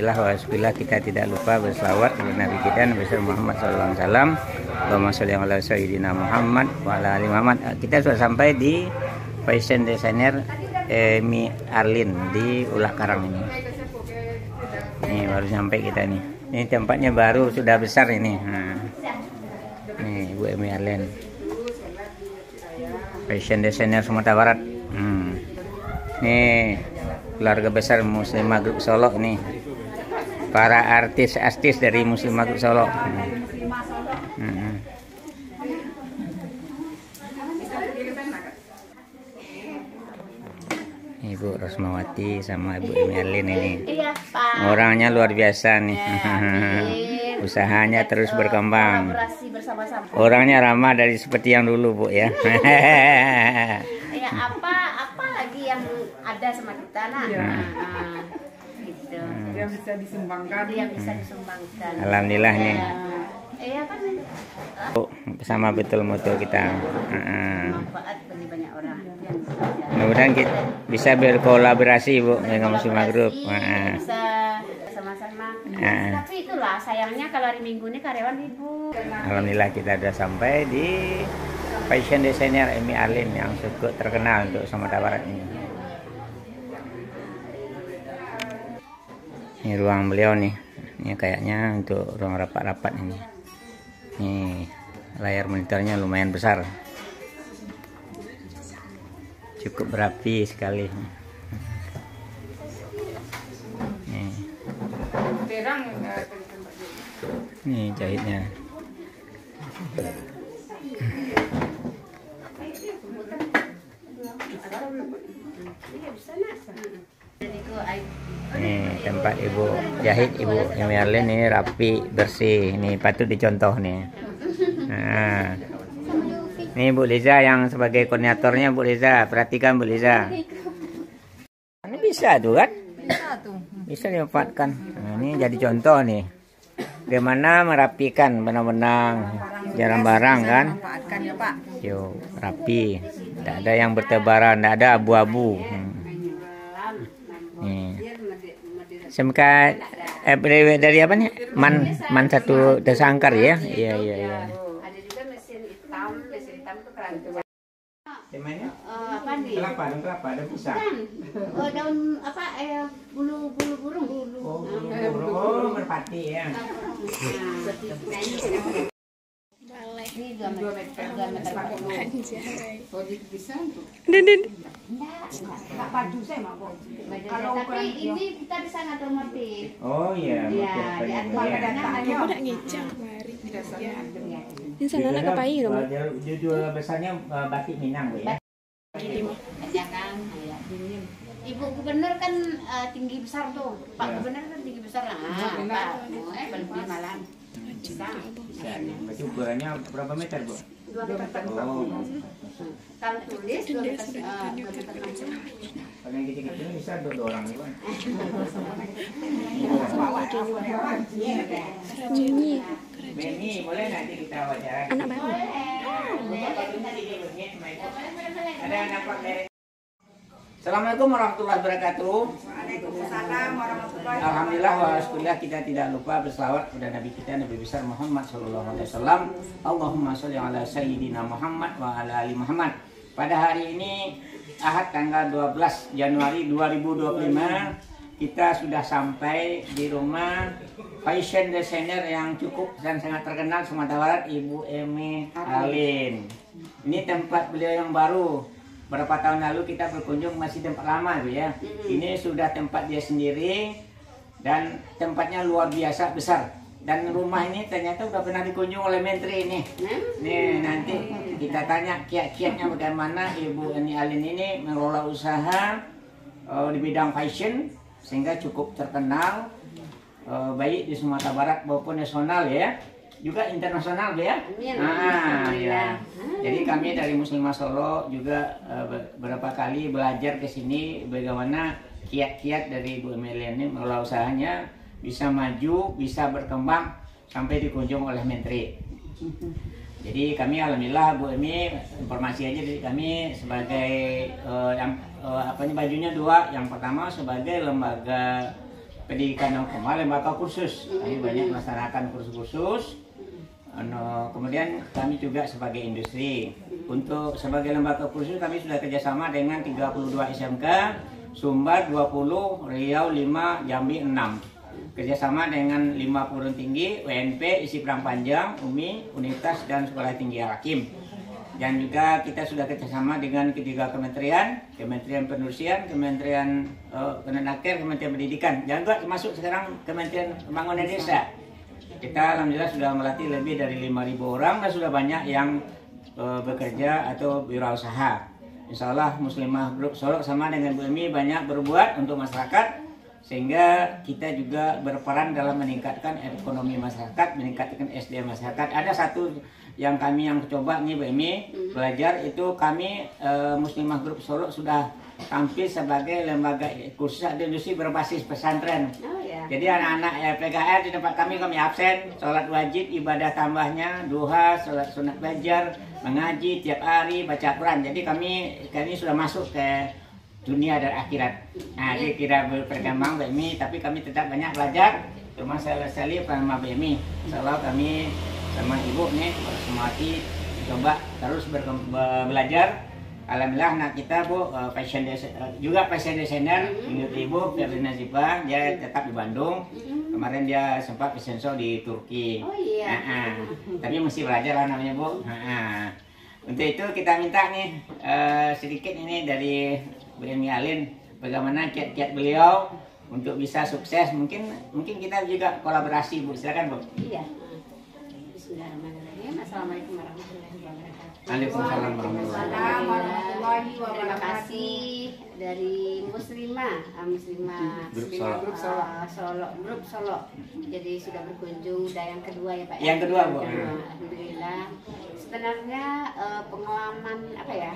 Alhamdulillah kita tidak lupa berselawat kepada Nabi kita Nabi Muhammad SAW. Allahumma sholli ala sayyidina Muhammad wa ala ali Muhammad. Kita sudah sampai di fashion designer Emi Arlin di Ulah Karang ini. Ini baru sampai kita nih. Ini tempatnya baru, sudah besar ini. Nah, nih Bu Emi Arlin, fashion designer Sumatera Barat. Nih keluarga besar Muslimah Group Solo nih. Para artis dari Muslimah Group Solo. Ibu Rosmawati sama Ibu Emi Arlin ini. Iya, Pak. Orangnya luar biasa nih. Usahanya terus berkembang. Bersama-sama. Orangnya ramah dari seperti yang dulu, Bu ya. Ya apa lagi yang ada sama kita nah. Gitu. Yang bisa disumbangkan. Yang bisa disumbangkan. Alhamdulillah nih. Iya kan. Bersama betul mutu kita. Manfaat bagi banyak orang. Mudah-mudahan kita bisa berkolaborasi Bu dengan Muslimah Group. Bisa sama-sama. Tapi itulah sayangnya kalau hari Minggu ini karyawan libur. Alhamdulillah kita sudah sampai di fashion designer Emi Arlin yang cukup terkenal untuk Sumatera Barat ini. Ini ruang beliau nih. Ini kayaknya untuk ruang rapat-rapat ini. Nih layar monitornya lumayan besar. Cukup berapi sekali. Nih jahitnya. Nih tempat Ibu jahit Ibu Emi Arlin ini rapi, bersih. Ini patut dicontoh nih. Nah. Ini Bu Liza yang sebagai koordinatornya. Bu Liza, perhatikan Bu Liza. Ini bisa tuh kan? Bisa tuh. Bisa dimanfaatkan. Nah, ini jadi contoh nih. Bagaimana merapikan benang-benang, jarang barang kan? Manfaatkan ya Pak. Yo, rapi. Tidak ada yang bertebaran, tidak ada abu-abu. Nih. Semka dari apa nih? Man satu tersangkar ya? Iya. Temanya? Apa nih? Kelapa, ada pisang. Daun apa? Bulu burung. Oh, merpati ya. Ini 2 meter. Bisa tuh. Enggak padu saya mau. Tapi ini kita bisa ngatur motif. Oh iya, Iya, di atas Aku nak ngecang kemarin. ya. Ini sana nak kepai dong. Judul besarnya batik Minang Bu ya. Jangan ya, dingin. Ibu gubernur kan tinggi besar tuh. Pak gubernur kan tinggi besar lah. Pak, paling malam. Bisa. Berarti ukurannya berapa meter Bu? 2 meter. Oh. Kalau tulis 2 meter. Kalau yang kecil-kecil bisa 2 orang Bu. Rajinnya. Beni, boleh nanti kita wawancara. Anak baru. Ada nampak dari. Assalamualaikum warahmatullahi wabarakatuh. Waalaikumsalam warahmatullahi wabarakatuh. Alhamdulillah wa syukurillah kita tidak lupa berselawat kepada Nabi kita Nabi besar Muhammad SAW. Allahumma sholli ala sayyidina Muhammad wa ala ali Muhammad. Pada hari ini Ahad tanggal 12 Januari 2025 kita sudah sampai di rumah fashion designer yang cukup dan sangat terkenal Sumatera Barat, Ibu Emi Arlin. Ini tempat beliau yang baru. Berapa tahun lalu kita berkunjung masih tempat lama Bu ya. Ini sudah tempat dia sendiri dan tempatnya luar biasa besar. Dan rumah ini ternyata sudah pernah dikunjung oleh Menteri ini. Nih nanti kita tanya kiat-kiatnya bagaimana Ibu Emi Arlin ini mengelola usaha di bidang fashion sehingga cukup terkenal baik di Sumatera Barat maupun nasional ya. Juga internasional Bu ya. Ya. Jadi kami dari Muslimah Solo juga beberapa kali belajar ke sini bagaimana kiat-kiat dari Bu Emi Arlin ini mengelola usahanya bisa maju, bisa berkembang sampai dikunjung oleh Menteri. Jadi kami alhamdulillah Bu Emi, informasi aja dari kami sebagai bajunya 2. Yang pertama sebagai lembaga pendidikan non formal, lembaga kursus. Kami banyak melaksanakan kursus-kursus. Kemudian kami juga sebagai industri. Untuk sebagai lembaga kursus kami sudah kerjasama dengan 32 SMK, Sumbar 20, Riau 5, Jambi 6. Kerjasama dengan 5 perguruan tinggi, UNP, Isi Perang Panjang, UMI, Universitas dan Sekolah Tinggi Al-Hakim. Dan juga kita sudah kerjasama dengan ketiga kementerian, Kementerian Perindustrian, Kementerian Kemenaker, Kementerian Pendidikan, dan juga termasuk sekarang Kementerian Pembangunan Desa. Kita alhamdulillah sudah melatih lebih dari 5.000 orang dan sudah banyak yang bekerja atau wirausaha. Insya Allah Muslimah Group Solo sama dengan Bu Emi banyak berbuat untuk masyarakat, sehingga kita juga berperan dalam meningkatkan ekonomi masyarakat, meningkatkan SDM masyarakat. Ada satu yang kami yang coba nih Bu Emi belajar, itu kami Muslimah Group Solo sudah tampil sebagai lembaga kursus industri berbasis pesantren. Jadi anak-anak PKR di tempat kami absen, sholat wajib, ibadah tambahnya, duha, sholat sunat belajar, mengaji tiap hari, baca Quran. Jadi kami sudah masuk ke dunia dan akhirat. Nah, dia kira berkembang BMI, tapi kami tetap banyak belajar. Cuma saya sekali sama BMI. Insyaallah kami sama ibu nih, semati coba terus belajar. Alhamdulillah anak kita Bu fashion juga fashion designer, ibu Ferdinand Zipa, dia tetap di Bandung. Kemarin dia sempat fashion show di Turki. Oh iya. Tapi mesti belajar lah namanya Bu. Untuk itu kita minta nih sedikit ini dari Bu Emi Alin, bagaimana kiat-kiat beliau untuk bisa sukses. Mungkin kita juga kolaborasi Bu, silakan Bu. Iya. Bismillahirrahmanirrahim. Assalamualaikum warahmatullahi wabarakatuh. Waalaikumsalam warahmatullahi wabarakatuh. Terima kasih dari Muslimah Grup Solo. Grup Solo. Jadi sudah berkunjung, udah yang kedua ya Pak. Yang kedua Bu. Alhamdulillah. Sebenarnya pengalaman apa ya?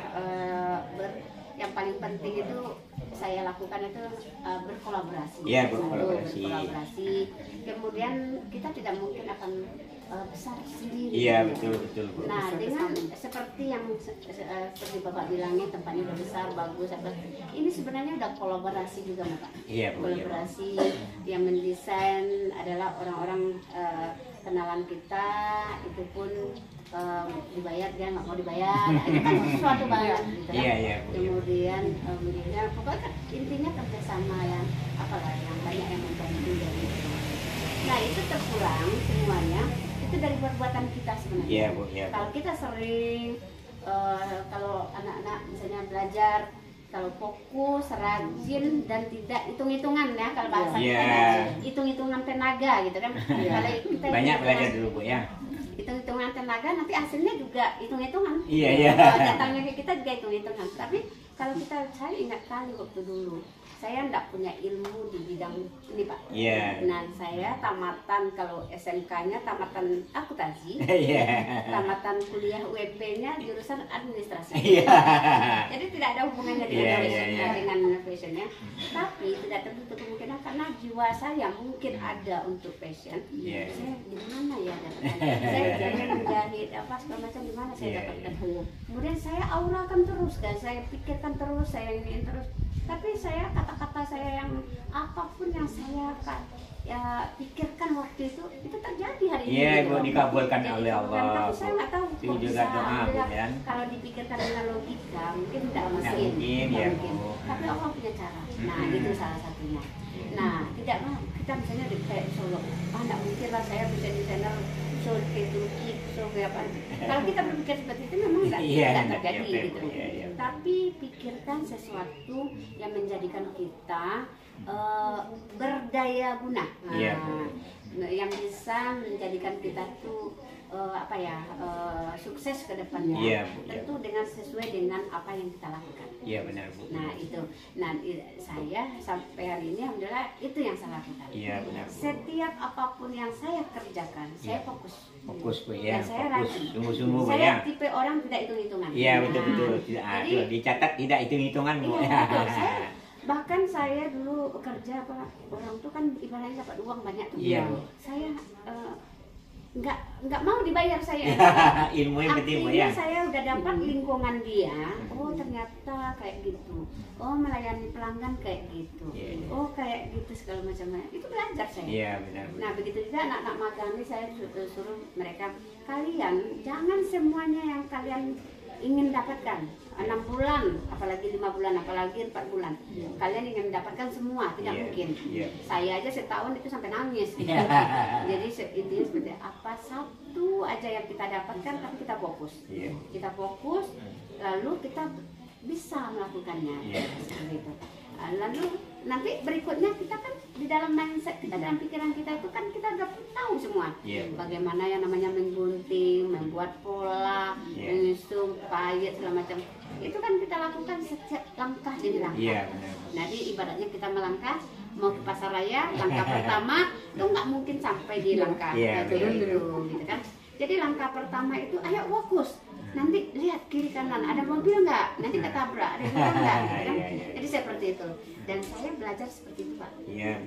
Yang paling penting itu saya lakukan itu berkolaborasi. Iya, berkolaborasi. Kemudian kita tidak mungkin akan besar sendiri. Iya, betul. Nah, dengan seperti yang seperti Bapak bilangnya tempatnya udah besar, bagus, ini sebenarnya udah kolaborasi juga, Pak. Iya, Bu. Kolaborasi yang mendesain adalah orang-orang kenalan kita, itu pun dibayar, dia nggak mau dibayar. Itu kan sesuatu banget gitu kan. Iya. Kemudian pokoknya kan intinya kerjasama yang apalah yang banyak yang membantu dari itu. Nah, itu terpulang semuanya itu dari perbuatan kita sebenarnya. Iya, Bu. Iya. Kalau kita sering kalau anak-anak misalnya belajar, kalau fokus, rajin dan tidak hitung-hitungan ya, kalau bahasa kita kan hitung-hitungan tenaga gitu kan. Kalau kita banyak belajar dulu Bu ya. Hitung-hitungan tenaga, nanti hasilnya juga hitung-hitungan. Iya. Datangnya ke kita juga hitung-hitungan. Tapi kalau saya ingat kali waktu dulu, saya enggak punya ilmu di bidang ini Pak. Iya. Nah, saya tamatan, kalau SMK-nya tamatan akuntansi. Iya. Tamatan kuliah UEP-nya jurusan administrasi. Iya. Jadi tidak ada hubungannya dengan passionnya. Tapi tidak tertutup kemungkinan karena jiwa saya mungkin ada untuk passion. Saya di mana ya dapatkan? Saya pengen menjahit apa segala macam, di mana saya dapatkan. Kemudian saya aurakan terus kan, saya pikirkan terus, saya ingin terus. Tapi saya kata-kata saya yang apapun yang saya pikirkan waktu itu terjadi hari ini. Iya, Bu, dikabulkan oleh Allah. Tapi saya nggak tahu itu kok juga bisa. doa Bu kan. Kalau dipikirkan dengan logika mungkin tidak mungkin ya Bu. Tapi Allah punya cara. Nah, itu salah satunya. Nah, tidak mau kita misalnya di kayak Solo, nggak mungkin lah saya bisa di sana Solo ke Turki, Solo ke apa. Kalau kita berpikir seperti itu memang tidak terjadi gitu. Tapi pikirkan sesuatu yang menjadikan kita berdaya guna. Yang bisa menjadikan kita tuh sukses ke depannya. Tentu dengan sesuai dengan apa yang kita lakukan. Iya, benar Bu. Nah, itu. Nah, saya sampai hari ini alhamdulillah itu yang saya lakukan. Iya, benar Bu. Setiap apapun yang saya kerjakan, saya fokus. Fokus Bu ya. Dan saya Fokus sungguh-sungguh Bu saya ya. tipe orang tidak hitung-hitungan. Iya, betul. Jadi, dicatat tidak hitung-hitungan Bu. Iya, betul. Bahkan saya dulu bekerja orang tuh kan ibaratnya dapat uang banyak tuh. Iya. Saya nggak mau dibayar saya. Ilmu yang penting Bu ya. Akhirnya saya udah dapat lingkungan dia. Oh, ternyata kayak gitu. Oh, melayani pelanggan kayak gitu. Oh, kayak gitu segala macamnya. Itu belajar saya. Iya, benar. Nah begitu juga anak-anak magang ini saya suruh mereka, kalian jangan semuanya yang kalian ingin dapatkan 6 bulan, apalagi 5 bulan, apalagi 4 bulan. Kalian ingin mendapatkan semua, tidak mungkin. Saya aja setahun itu sampai nangis. Jadi intinya seperti apa, satu aja yang kita dapatkan, tapi kita fokus. Kita fokus, lalu kita bisa melakukannya. Seperti itu. Lalu nanti berikutnya kita kan di dalam mindset kita, dalam pikiran kita itu kan kita udah tahu semua bagaimana yang namanya menggunting, membuat pola, menyusun, payet segala macam. Itu kan kita lakukan setiap langkah demi langkah. Jadi ibaratnya kita melangkah mau ke pasar raya, langkah pertama itu nggak mungkin sampai di langkah turun dulu, gitu kan. Jadi langkah pertama itu ayo fokus. Nanti lihat kiri kanan, ada mobil nggak? Nanti ketabrak, ada mobil nggak? Gitu kan? Jadi seperti itu. Dan saya belajar seperti itu, Pak.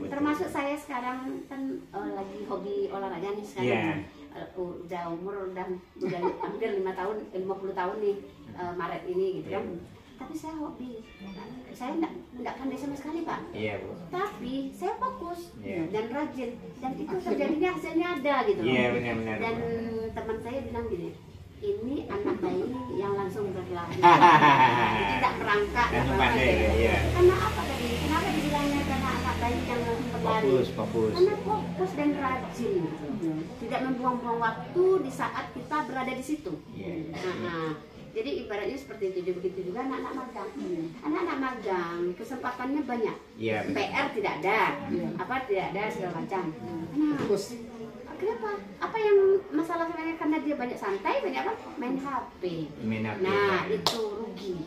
Termasuk saya sekarang kan lagi hobi olahraga nih sekarang. Udah umur udah hampir 50 tahun nih Maret ini gitu kan. Tapi saya hobi. Saya nggak pandai sama sekali, Pak. Tapi saya fokus dan rajin, dan itu terjadinya hasilnya ada gitu. Dan teman saya bilang gini, ini anak bayi yang langsung berlari, tidak merangkak, karena apa tadi? Kenapa dibilangnya karena anak bayi yang langsung berlari? Karena fokus dan rajin, tidak membuang-buang waktu di saat kita berada di situ. Jadi ibaratnya seperti itu. Begitu juga anak-anak magang. Anak-anak magang kesempatannya banyak. PR tidak ada, apa tidak ada segala macam. Kenapa? Apa yang masalah sebenarnya? Karena dia banyak santai, banyak apa? Main HP. Nah, itu rugi.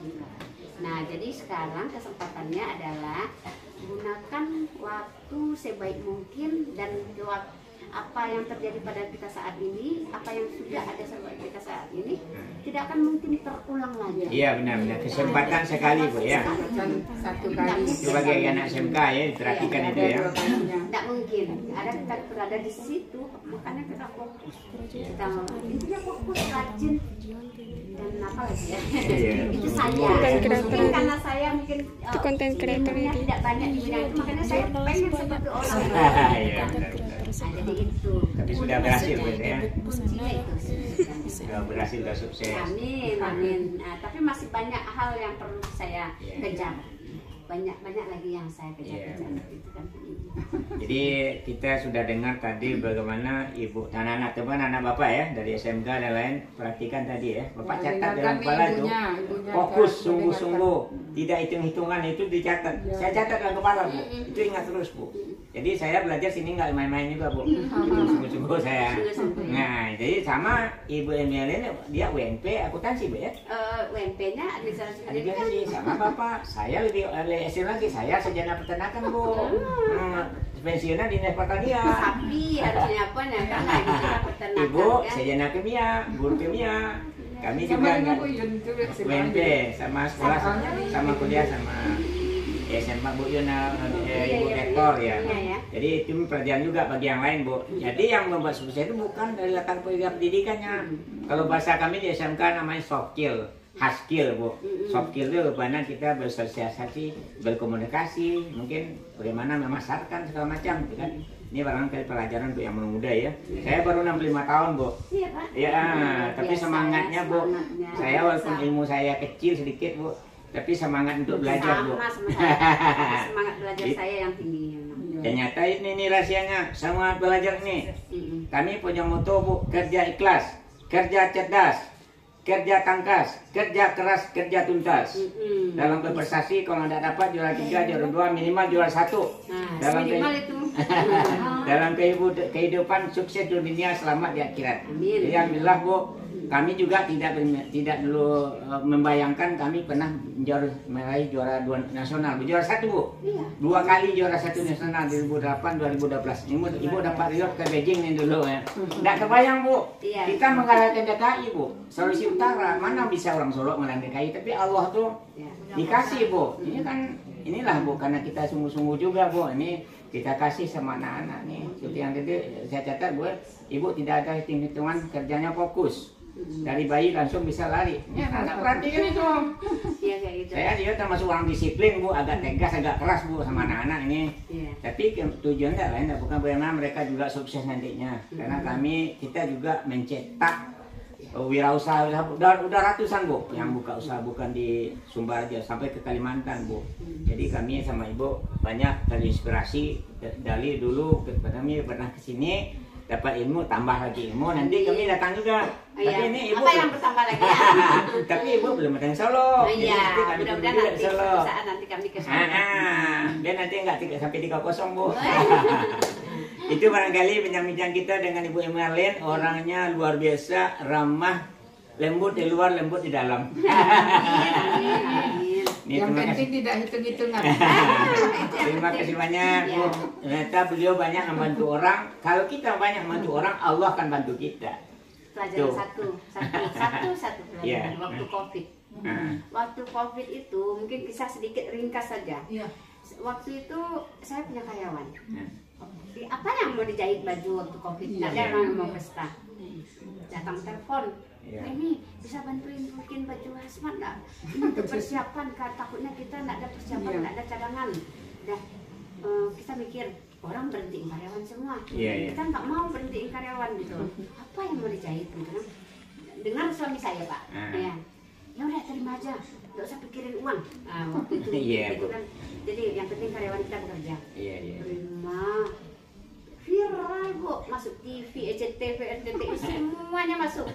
Nah, jadi sekarang kesempatannya adalah gunakan waktu sebaik mungkin, dan apa yang terjadi pada kita saat ini, apa yang sudah ada sama kita saat ini, tidak akan mungkin terulang lagi. Iya, benar-benar kesempatan sekali, Bu, ya. Satu kali. Sebagai anak SMK ya, diperhatikan itu ya. Tidak mungkin. Ada kita berada di situ, makanya kita fokus. Kita intinya fokus, rajin, dan apa lagi ya? Itu saya. Mungkin karena saya mungkin konten kreator ilmunya tidak banyak di bidang itu, makanya saya pengen seperti orang. Jadi itu. Tapi sudah berhasil, Bu, ya. Kuncinya itu. Sudah berhasil, sudah sukses. Amin, amin. Nah, tapi masih banyak hal yang perlu saya kejar. Banyak lagi yang saya kejar. Itu kan. Jadi kita sudah dengar tadi bagaimana ibu dan anak teman, anak bapak ya dari SMK dan lain, perhatikan tadi ya, bapak catat dalam kepala itu, fokus sungguh-sungguh, tidak hitung-hitungan, itu dicatat. Saya catat dalam kepala, Bu, itu ingat terus, Bu. Jadi saya belajar sini nggak main-main juga, Bu, sungguh-sungguh saya. Nah, jadi sama Ibu Emilia, dia UNP akuntansi, Bu, ya. UNP-nya administrasi pendidikan. Sama bapak, saya lebih SL lagi, saya sarjana peternakan, Bu. Pensiunnya di dinas pertanian. Sapi harusnya apa nih? Karena peternakan. Ibu sarjana kimia, guru kimia. Kami juga UNP, sama sekolah, sama kuliah, sama SMA Bu Yuna, Ibu rektor ya. Jadi itu pelajaran juga bagi yang lain, Bu. Jadi yang membuat sukses itu bukan dari latar belakang pendidikannya. Kalau bahasa kami di SMK namanya soft skill, hard skill, Bu. Soft skill itu bagaimana kita bersosialisasi, berkomunikasi, mungkin bagaimana memasarkan segala macam, gitu kan. Ini barangkali pelajaran untuk yang muda ya. Saya baru 65 tahun, Bu. Iya, Pak. Ya, tapi semangatnya, Bu. Saya walaupun ilmu saya kecil sedikit, Bu, tapi semangat untuk belajar, Bu. Semangat belajar saya yang tinggi. Dan nyata ini rahasianya, semangat belajar ini. Kami punya moto, Bu, kerja ikhlas, kerja cerdas, kerja tangkas, kerja keras, kerja tuntas. Dalam berprestasi kalau tidak dapat juara 3, juara 2, minimal juara 1. Dalam minimal itu. dalam kehidupan sukses di dunia, selamat di akhirat. Jadi alhamdulillah, Bu, kami juga tidak dulu membayangkan kami pernah meraih juara 2 nasional, juara 1, Bu. 2 kali juara 1 nasional, 2008, 2012. Ibu dapat riot ke Beijing nih dulu ya. Nggak kebayang, Bu. Kita mengalahkan DKI, Bu. Sulawesi Utara, mana bisa orang Solo mengalahkan DKI, tapi Allah tuh dikasih, Bu. Ini kan inilah, Bu, karena kita sungguh-sungguh juga, Bu. Ini kita kasih sama anak-anak nih. Seperti yang tadi saya catat, Bu, Ibu tidak ada hitung-hitungan, kerjanya fokus. Dari bayi langsung bisa lari. Ya, anak perhatikan itu. Iya kayak gitu. Saya juga termasuk orang disiplin Bu, agak tegas, agak keras Bu sama anak-anak ini. Iya. Tapi tujuannya lain, bukan bagaimana mereka juga sukses nantinya. Karena kita juga mencetak wirausaha, udah ratusan Bu yang buka usaha, bukan di Sumbar aja, sampai ke Kalimantan Bu. Jadi kami sama Ibu banyak terinspirasi dari dulu kami pernah kesini, dapat ilmu, tambah lagi ilmu, nanti kami datang juga. Tapi ini Ibu apa yang bertambah lagi ya? tapi Ibu belum ada yang Solo. Iya, Jadi kami mudah-mudahan tunggu nanti di Solo. suatu saat nanti kami ke sana. Biar nanti enggak sampai 3-0 Bu. Itu barangkali bincang-bincang kita dengan Ibu Emerlin, orangnya luar biasa, ramah, lembut di luar, lembut di dalam. Nih, Yang terima penting kasih. tidak hitung-hitungan. Terima kasih banyak Bu. Ternyata beliau banyak membantu orang. Kalau kita banyak membantu orang, Allah akan bantu kita. Pelajaran satu pelajaran Iya. waktu COVID. Waktu COVID itu mungkin kisah sedikit ringkas saja. Iya. Waktu itu saya punya karyawan. Apa yang mau dijahit baju waktu COVID? Iya. Ada orang yang mau pesta. Datang telepon. Iya. Ini bisa bantuin bikin baju hazmat nggak? Ini untuk persiapan, takutnya kita nggak ada persiapan, Iya. nggak ada cadangan. Dah kita mikir orang berhentiin karyawan semua. Iya. Kita nggak mau berhentiin karyawan gitu. Apa yang mau dijahit gitu? Dengar suami saya Pak. Ya. Ya udah terima aja, nggak usah pikirin uang. Nah, waktu itu Iya, gitu Bu. kan. Jadi yang penting karyawan kita bekerja. Iya. Terima. Viral Bu, masuk TV, SCTV, RCTI semuanya masuk.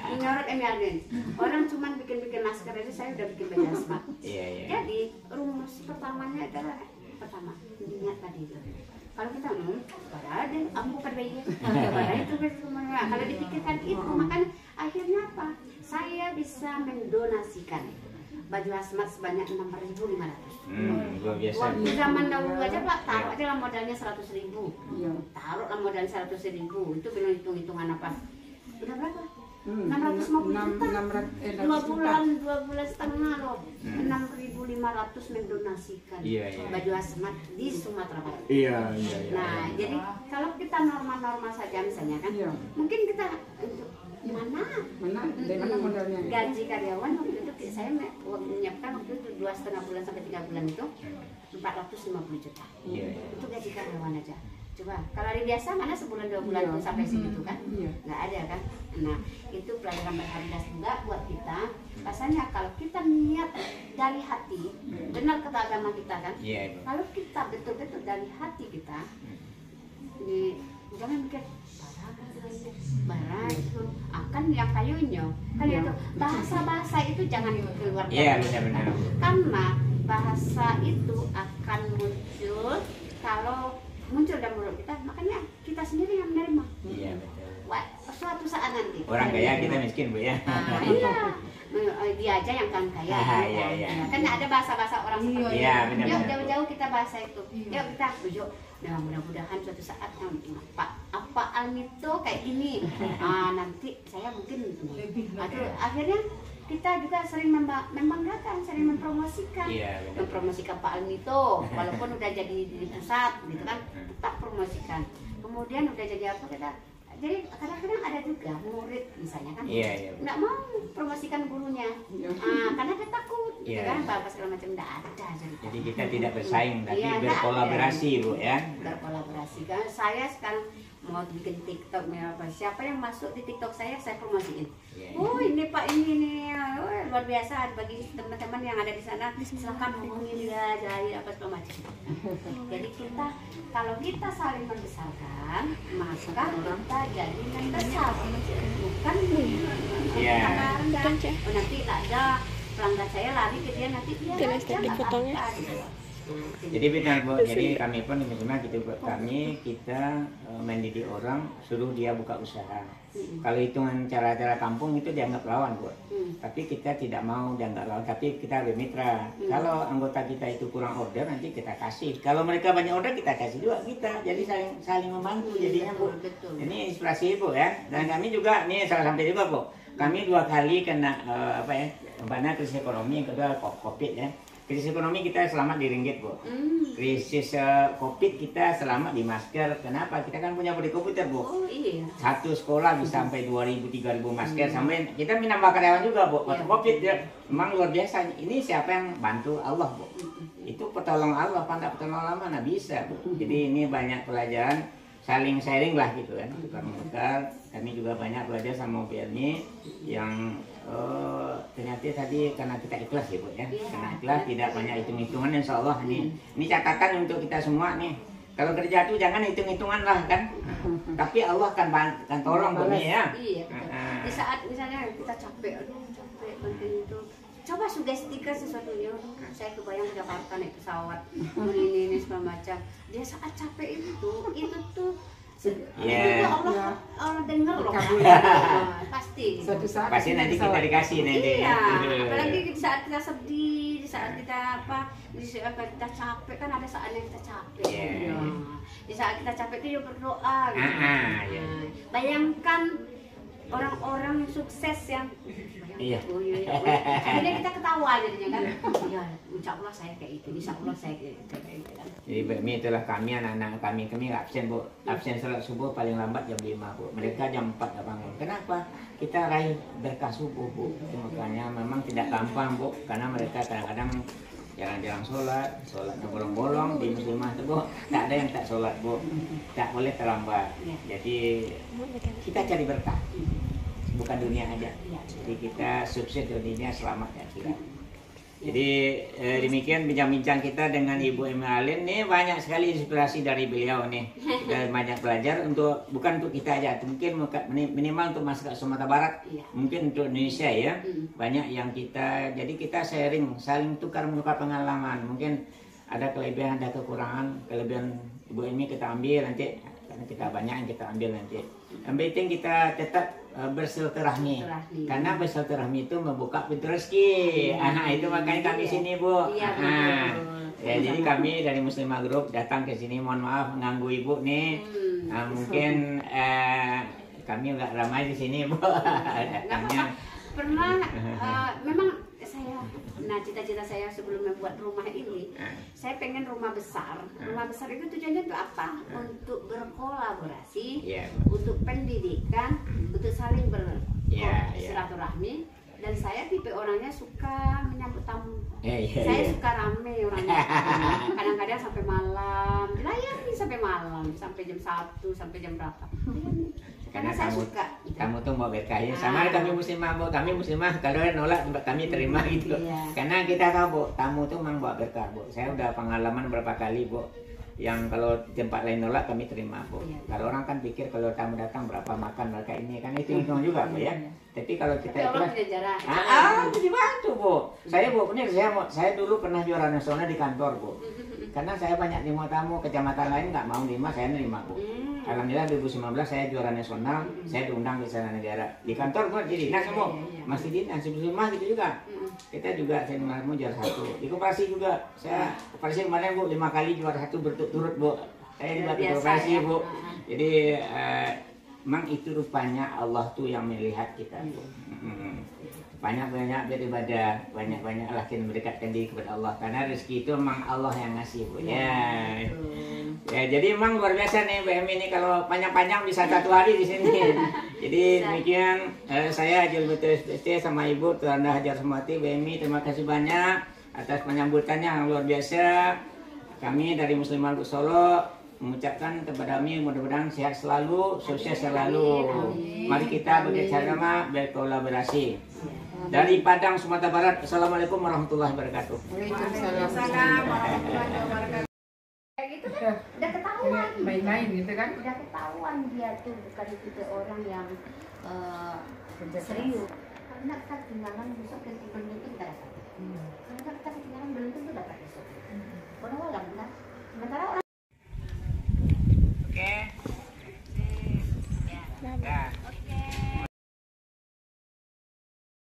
Menyorot Emerlin. Orang cuman bikin masker aja, saya udah bikin baju hazmat. Iya. Jadi rumus pertamanya adalah niat tadi itu. Kalau kita ada ambu pada bayi, pada itu semuanya. Kalau dipikirkan itu, makanya akhirnya apa? Saya bisa mendonasikan baju hazmat sebanyak 6.500. Luar biasa. Waktu zaman dahulu aja Pak, taruh aja lah modalnya 100.000. Iya. Taruh lah modal 100.000. Itu belum hitung-hitungan apa. Udah berapa? 650 juta. 2 bulan setengah loh. 6.500 mendonasikan Iya. baju hazmat di Sumatera Barat. Iya. Nah, jadi kalau kita normal-normal saja misalnya kan, Iya. mungkin kita untuk mana Dari mana modalnya? gaji karyawan waktu itu saya menyiapkan waktu itu 2,5 bulan sampai 3 bulan itu 450 juta. Iya. Itu gaji karyawan aja. Coba kalau hari biasa mana sebulan 2 bulan tuh sampai segitu kan? Iya. Nggak ada kan? Nah itu pelajaran berharga juga buat kita. Rasanya kalau kita niat dari hati, benar kata agama kita kan? Iya. Kalau kita betul-betul dari hati kita, jangan mikir barang itu akan yang kayunya kan itu bahasa itu jangan keluar Iya, benar-benar. karena bahasa itu akan muncul kalau muncul dalam mulut kita, makanya kita sendiri yang menerima. Iya, betul. Suatu saat nanti Orang kaya kita miskin Bu ya. iya dia aja yang kan kaya Iya. kan ada bahasa-bahasa orang seperti Iya, itu. benar-benar. Yuk jauh-jauh kita bahasa itu, yuk kita yuk. Nah mudah-mudahan suatu saat apa Almito kayak gini, nanti saya mungkin akhirnya kita juga sering membanggakan, sering mempromosikan, Iya, benar. mempromosikan Pak Almito, walaupun udah jadi di pusat, gitu kan, tetap promosikan. Kemudian udah jadi apa kita? Jadi kadang-kadang ada juga murid misalnya kan, Iya. nggak mau promosikan gurunya, karena dia takut, gitu Iya. kan, apa segala macam nggak ada. Jadi kita tidak bersaing, tapi Iya, nggak berkolaborasi Bu ya. berkolaborasi kan. Saya sekarang mau bikin TikTok apa, siapa yang masuk di TikTok saya promosiin. Iya. Oh ini Pak ini luar biasa, bagi teman-teman yang ada di sana silakan hubungi dia dari apa segala macam. Jadi kita kalau kita saling membesarkan, maka kita jadi membesar, bukan Iya. rendah. Oh, nanti tak ada pelanggan saya lari ke dia, nanti dia Estetik nggak fotonya. apa-apa, gitu. Jadi benar Bu, jadi kami pun cuma kita buat kita mendidik orang, suruh dia buka usaha. Kalau hitungan cara-cara kampung itu dianggap lawan Bu. Tapi kita tidak mau dianggap lawan, tapi kita bermitra. Kalau anggota kita itu kurang order nanti kita kasih. Kalau mereka banyak order kita kasih juga kita. Jadi saling membantu jadinya Bu. Betul. Ini inspirasi Bu ya. Dan kami juga nih salah sampai juga Bu. Kami 2 kali kena krisis ekonomi, yang kedua COVID ya. Krisis ekonomi kita selamat di ringgit, Bu. Krisis Covid kita selamat di masker. Kenapa? Kita kan punya bodi komputer, Bu. Oh iya. Satu sekolah bisa sampai 2.000, 3.000 masker. Sampai kita menambah karyawan juga, Bu. Waktu Covid ya, memang luar biasa. Ini siapa yang bantu? Allah, Bu. Itu pertolongan Allah, apa enggak pertolongan mana bisa, Bu. Jadi ini banyak pelajaran, saling sharing lah gitu kan. Tukar menukar. Kami juga banyak belajar sama BLMI yang ternyata tadi karena kita ikhlas ya Bu ya. Karena ikhlas tidak banyak hitung-hitungan, insya Allah ini catatan untuk kita semua nih. Kalau kerja itu jangan hitung-hitungan lah kan. Tapi Allah kan tolong Bu ya. Iya. Di saat misalnya kita capek, aduh capek penting itu. Coba sugestikan sesuatu ya. Saya kebayang ke Jakarta naik pesawat, ini segala macam. Dia saat capek itu tuh Iya. Allah dengar loh. Pasti. Suatu saat Pasti nanti kita dikasih nanti. Iya. Apalagi di saat kita sedih, di saat kita di saat kita capek kan ada saatnya kita capek. Iya. Di saat kita capek itu dia berdoa. Gitu. Iya. Bayangkan orang-orang sukses yang Iya. Akhirnya kita ketawa jadinya kan. Ya, insya Allah saya kayak itu, insya Allah saya kayak itu kan. Jadi BMI itulah kami, anak-anak kami absen Bu. Absen salat subuh paling lambat jam 5 Bu. Mereka jam 4 udah bangun. Kenapa? Kita raih berkah subuh Bu. Itu makanya memang tidak gampang Bu. Karena mereka kadang-kadang jarang-jarang sholatnya bolong-bolong di muslimah itu Bu. Tak ada yang tak sholat Bu. Tak boleh terlambat. Jadi kita cari berkah. Bukan dunia aja. Jadi kita sukses dunia selamat ya akhirat. Jadi demikian bincang-bincang kita dengan Ibu Emi Alin nih, banyak sekali inspirasi dari beliau nih. Dan banyak belajar bukan untuk kita aja, mungkin minimal untuk masyarakat Sumatera Barat, mungkin untuk Indonesia ya. Banyak yang jadi kita sharing, saling tukar-menukar pengalaman. Mungkin ada kelebihan, ada kekurangan, kelebihan Ibu Emi kita ambil nanti, karena kita banyak yang kita ambil nanti. Yang penting kita tetap bersilaturahmi. Karena bersilaturahmi itu membuka pintu rezeki. Itu makanya kami sini Bu. Ya, jadi kami dari Muslimah Group datang ke sini. Mohon maaf mengganggu Ibu nih. Mungkin kami nggak ramai di sini Bu. Datangnya. Pernah memang saya, cita-cita saya sebelum membuat rumah ini, saya pengen rumah besar. Rumah besar itu tujuannya untuk apa? Untuk berkolaborasi, untuk pendidikan, untuk saling bersilaturahmi. Dan saya tipe orangnya suka menyambut tamu. Saya suka rame orangnya. Kadang-kadang sampai malam, dilayani sampai malam, sampai jam 1, sampai jam berapa. Karena saya suka. Kamu tuh mau berkah ya. Sama kami muslimah Bu. Kami muslimah kalau nolak kami terima gitu. Karena kita tahu Bu, tamu tuh memang bawa berkah Bu. Saya udah pengalaman berapa kali Bu. Yang kalau tempat lain nolak kami terima Bu. Kalau orang kan pikir kalau tamu datang berapa makan mereka ini kan itu hitung juga Bu ya. Tapi kalau kita ikhlas, itu dibantu Bu. Saya Bu, ini saya dulu pernah juara nasional di kantor Bu. Karena saya banyak terima tamu, kecamatan lain nggak mau terima, saya nerima Bu. Alhamdulillah 2019 saya juara nasional, saya diundang ke Istana Negara. Di kantor Bu, di dinas Bu, masih dinas, rumah gitu juga. Kita juga, saya mau juara 1. Di koperasi juga, saya koperasi kemarin Bu, 5 kali juara 1 berturut-turut Bu. Saya di koperasi Bu. Jadi memang itu rupanya Allah tuh yang melihat kita Bu. Banyak-banyak beribadah, banyak-banyaklah kita mendekatkan diri kepada Allah. Karena rezeki itu memang Allah yang ngasih Bu. Ya, jadi memang luar biasa nih BMI ini kalau panjang-panjang bisa 1 hari di sini. Jadi demikian saya Ajul Betul SPST sama Ibu Tuanda Hajar Sumati BMI, terima kasih banyak atas penyambutannya yang luar biasa. Kami dari Muslimah Group Solo mengucapkan kepada kami mudah-mudahan sehat selalu, sukses selalu. Mari kita bekerjasama, berkolaborasi. Dari Padang, Sumatera Barat, Assalamualaikum warahmatullahi wabarakatuh. Waalaikumsalam warahmatullahi wabarakatuh. Kayak gitu kan, udah ketahuan. Main-main gitu kan? Udah ketahuan dia tuh bukan tipe orang yang serius. Karena kita ketinggalan besok ganti benda itu kita dapat. Karena kita